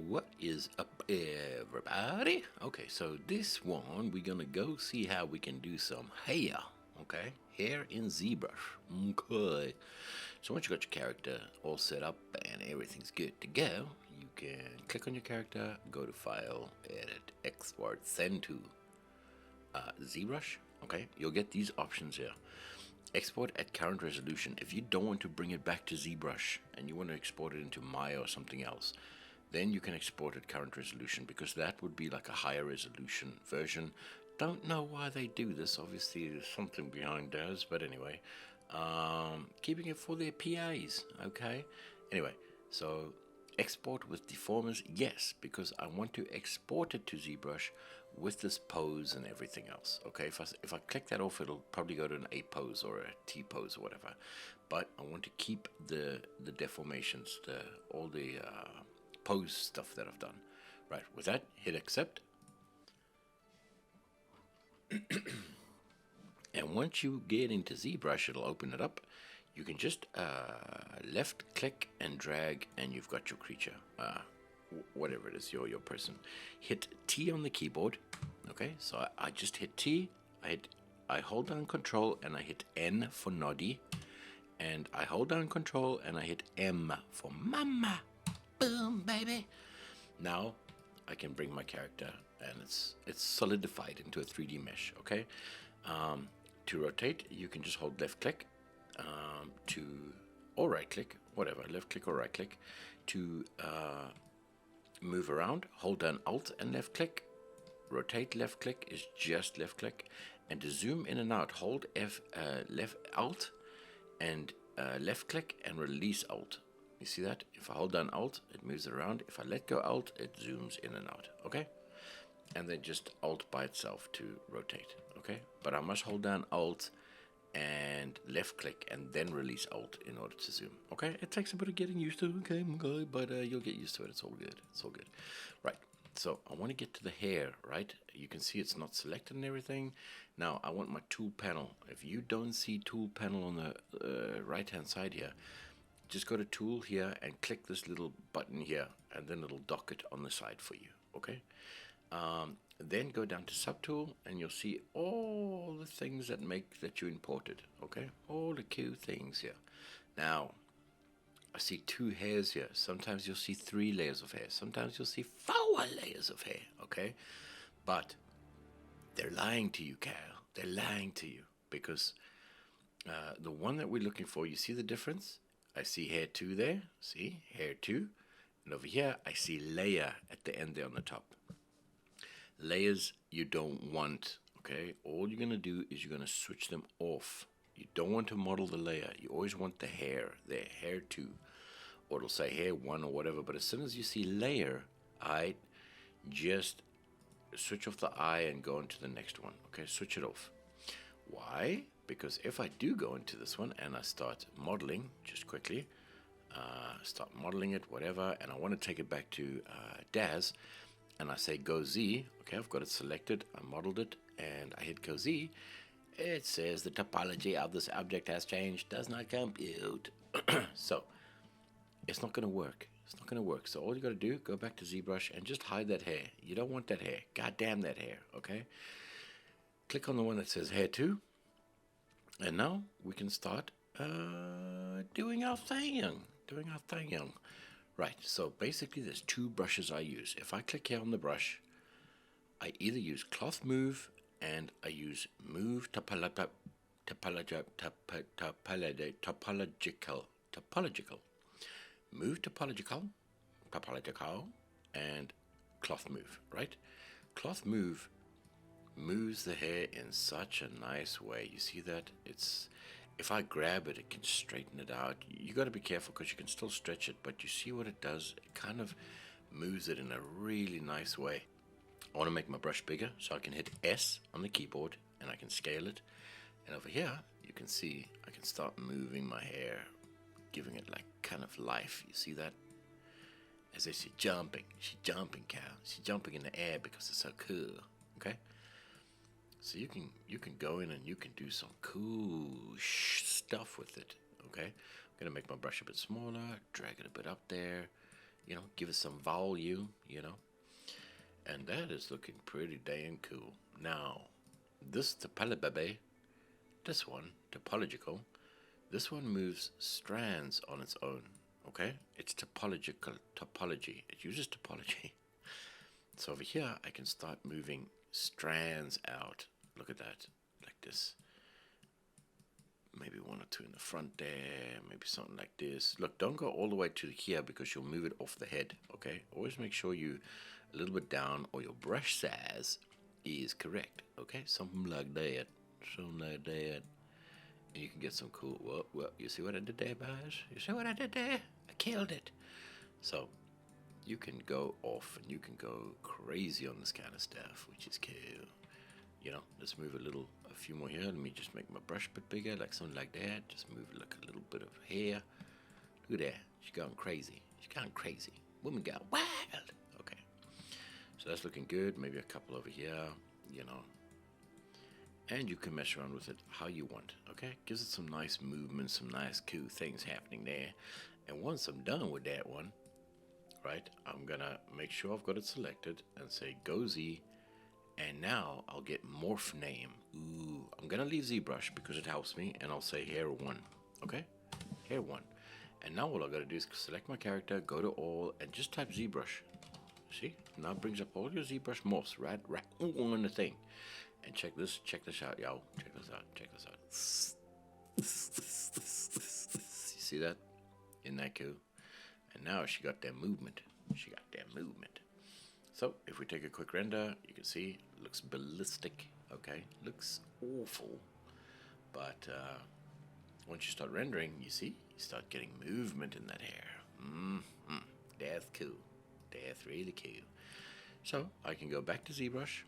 What is up, everybody? Okay, so this one we're gonna go see how we can do some hair. Okay, hair in Zbrush. Okay, so once you got your character all set up and everything's good to go, you can click on your character, go to File, Edit, Export, Send to Zbrush. Okay, you'll get these options here. Export at current resolution. If you don't want to bring it back to ZBrush and you want to export it into Maya or something else, then you can export at current resolution, because that would be like a higher resolution version. Don't know why they do this. Obviously, there's something behind those, but anyway, keeping it for their PAs. Okay. Anyway, so export with deformers, yes, because I want to export it to ZBrush with this pose and everything else. Okay, if I click that off, it'll probably go to an A pose or a T pose or whatever. But I want to keep the deformations, all the pose stuff that I've done. Right, with that, hit accept. And once you get into ZBrush, it'll open it up. You can just left click and drag, and you've got your creature, whatever it is, your person. Hit T on the keyboard. Okay, so I just hit T. I hold down Control and I hit N for Noddy, and I hold down Control and I hit M for Mama. Boom, baby. Now I can bring my character, and it's solidified into a 3D mesh. Okay, to rotate, you can just hold left click. Or right click, whatever, left click or right click. To move around, hold down Alt and left click. Rotate, left click is just left click. And to zoom in and out, hold left Alt and left click and release Alt. You see that? If I hold down Alt, it moves around. If I let go Alt, it zooms in and out. Okay? And then just Alt by itself to rotate. Okay? But I must hold down Alt and left click and then release Alt in order to zoom. Okay, it takes a bit of getting used to, okay, but you'll get used to it. It's all good. It's all good. Right, so I want to get to the hair. Right, you can see it's not selected and everything. Now I want my tool panel. If you don't see tool panel on the right hand side here, just go to tool here and click this little button here, and then it'll dock it on the side for you. Okay, then go down to subtool and you'll see all the things that you imported. Okay, all the cool things here. Now I see 2 hairs here. Sometimes you'll see 3 layers of hair, sometimes you'll see 4 layers of hair. Okay, but they're lying to you, Carol. They're lying to you, because the one that we're looking for, you see the difference? I see hair 2 there. See, hair 2, and over here I see layer at the end there on the top. Layers you don't want. Okay, all you're gonna do is you're gonna switch them off. You don't want to model the layer. You always want the hair there, hair 2, or it'll say hair 1 or whatever. But as soon as you see layer, I just switch off the eye and go into the next one. Okay, switch it off. Why? Because if I do go into this one and I start modeling, just quickly start modeling it, whatever, and I want to take it back to Daz, and I say go Z. Okay, I've got it selected, I modeled it, and I hit go Z. It says the topology of this object has changed, does not compute. So it's not going to work. It's not going to work. So all you got to do, go back to ZBrush and just hide that hair. You don't want that hair. God damn that hair. Okay. Click on the one that says hair 2, and now we can start doing our thing. Right, so basically there's 2 brushes I use. If I click here on the brush, I either use cloth move and I use move topological, move topological, and cloth move, right? Cloth move moves the hair in such a nice way. You see that? If I grab it, it can straighten it out. You got to be careful because you can still stretch it, but you see what it does? It kind of moves it in a really nice way. I want to make my brush bigger, so I can hit S on the keyboard and I can scale it. And over here, you can see I can start moving my hair, giving it like kind of life. You see that? As if she's jumping, Cal. She's jumping in the air because it's so cool. Okay? So you can go in and you can do some cool stuff with it. Okay, I'm gonna make my brush a bit smaller, drag it a bit up there, give us some volume. And that is looking pretty dang cool. Now, this topology, this one, topological, this one moves strands on its own. Okay? It's topology. It uses topology. So over here, I can start moving strands out. Look at that, like this. Maybe one or two in the front there, maybe something like this. Look, don't go all the way to here because you'll move it off the head, okay? Always make sure you a little bit down or your brush size is correct, okay? Something like that, And you can get some cool, well, you see what I did there, guys? You see what I did there? I killed it. So, you can go off and you can go crazy on this kind of stuff, which is cool. Let's move a few more here. Let me just make my brush a bit bigger, like something like that. Just move like a little bit of hair. Look at that. She's going crazy. Woman got wild. Okay. So that's looking good. Maybe a couple over here, And you can mess around with it how you want, okay? Gives it some nice movement, some nice cool things happening there. And once I'm done with that one, right, I'm going to make sure I've got it selected and say Go Z. And now I'll get morph name. Ooh, I'm gonna leave ZBrush because it helps me, and I'll say hair 1. Okay, hair 1. And now all I gotta do is select my character, go to all, and just type ZBrush. See, now it brings up all your ZBrush morphs right on the thing. And check this out, y'all. Check this out. You see that? Isn't that cool? And now she got that movement. So, if we take a quick render, you can see it looks ballistic, okay? Looks awful. But once you start rendering, you see, you start getting movement in that hair. That's cool. That's really cool. So, I can go back to ZBrush,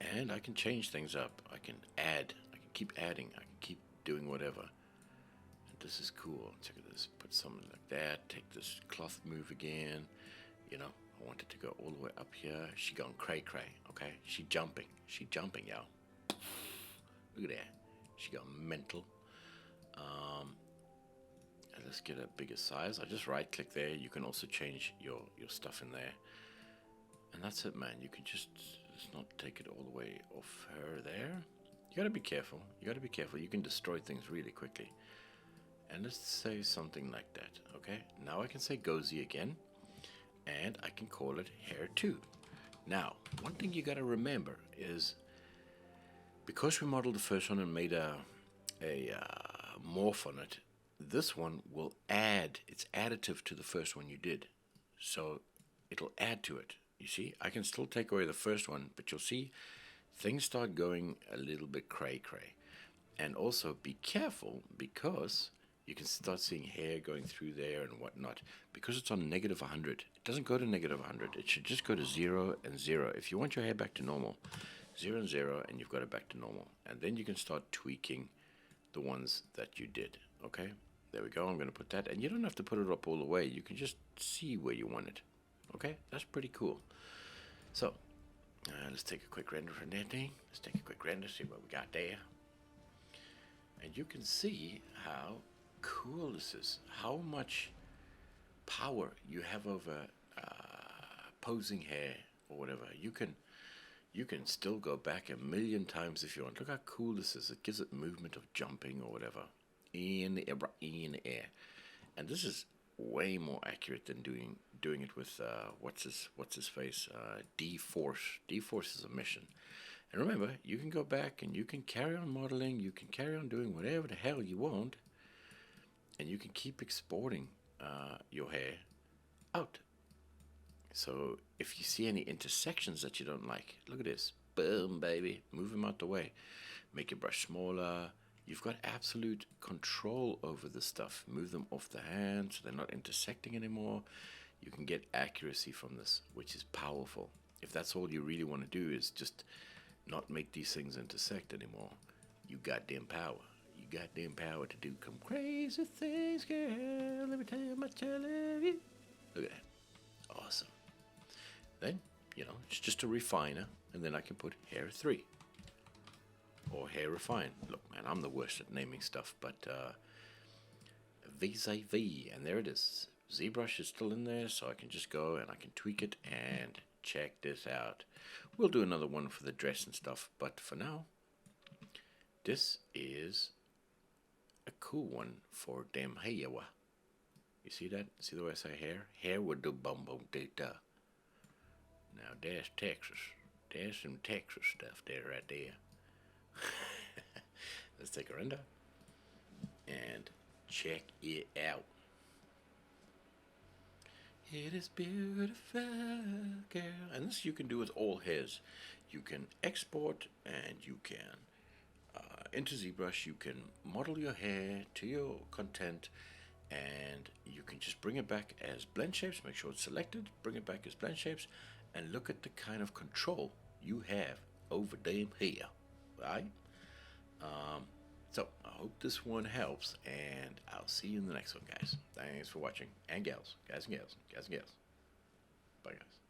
and I can change things up. I can add, I can keep adding, I can keep doing whatever. And this is cool. Check at this. Put something like that. Take this cloth move again, I want it to go all the way up here. She going cray, okay? She jumping, y'all. Look at that. She got mental. And let's get a bigger size. I just right click there. You can also change your stuff in there. And that's it, man. You can just, let's not take it all the way off her there. You gotta be careful. You can destroy things really quickly. And let's say something like that, okay? Now I can say Go Z again. And I can call it hair 2. Now, one thing you got to remember is because we modeled the first one and made a morph on it, this one will add, it's additive to the first one you did. So it'll add to it. You see, I can still take away the first one, but you'll see things start going a little bit cray. And also be careful because you can start seeing hair going through there and whatnot. Because it's on -100, it doesn't go to -100. It should just go to 0 and 0. If you want your hair back to normal, 0 and 0, and you've got it back to normal. And then you can start tweaking the ones that you did. Okay, there we go. I'm going to put that. And you don't have to put it up all the way. You can just see where you want it. Okay, that's pretty cool. So, let's take a quick render from that thing. Let's take a quick render, see what we got there. And you can see how cool this is, how much power you have over posing hair or whatever. You can still go back 1,000,000 times if you want. Look how cool this is. It gives it movement of jumping or whatever in the air, and this is way more accurate than doing it with what's his face, D-Force. D-Force is a mission. And remember, you can go back and you can carry on modeling, you can carry on doing whatever the hell you want, and you can keep exporting your hair out. So if you see any intersections that you don't like, look at this. Boom, baby. Move them out the way. Make your brush smaller. You've got absolute control over the stuff. Move them off the hand so they're not intersecting anymore. You can get accuracy from this, which is powerful. If that's all you really want to do is just not make these things intersect anymore, you got damn power. You got damn power to do some crazy things, girl. Every time I tell you. Look at that. Awesome. Then, it's just a refiner, and then I can put hair 3. Or hair refine. Look, man, I'm the worst at naming stuff, but vis-a-vis, and there it is. ZBrush is still in there, so I can just go and I can tweak it and check this out. We'll do another one for the dress and stuff, but for now, this is a cool one for them hair. You see that? See the way I say hair? Hair would do bum bum data. Now there's Texas. There's some Texas stuff there right there. Let's take a render and check it out. It is beautiful, girl. And this you can do with all hairs. You can export and you can, into ZBrush, you can model your hair to your content and you can just bring it back as blend shapes. Make sure it's selected, bring it back as blend shapes, and look at the kind of control you have over them hair, right? So I hope this one helps, and I'll see you in the next one, guys. Thanks for watching, and gals, guys and gals, guys and gals. Bye, guys.